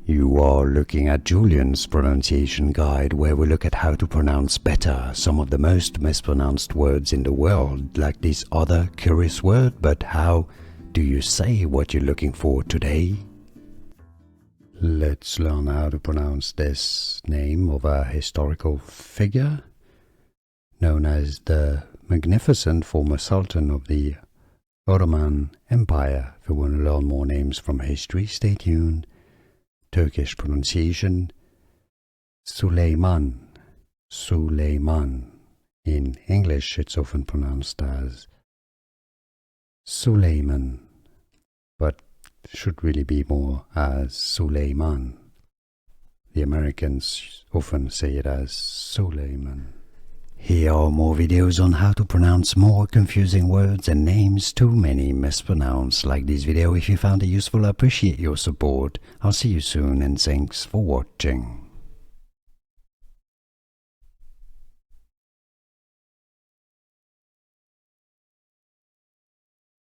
You are looking at Julian's pronunciation guide, where we look at how to pronounce better some of the most mispronounced words in the world, like this other curious word. But how do you say what you're looking for today? Let's learn how to pronounce this name of a historical figure known as the magnificent former Sultan of the Ottoman Empire. If you want to learn more names from history, stay tuned. Turkish pronunciation, Suleiman. Suleiman. In English, it's often pronounced as Suleiman, but should really be more as Suleiman. The Americans often say it as Suleiman. Here are more videos on how to pronounce more confusing words and names too many mispronounced. Like this video if you found it useful. I appreciate your support. I'll see you soon and thanks for watching.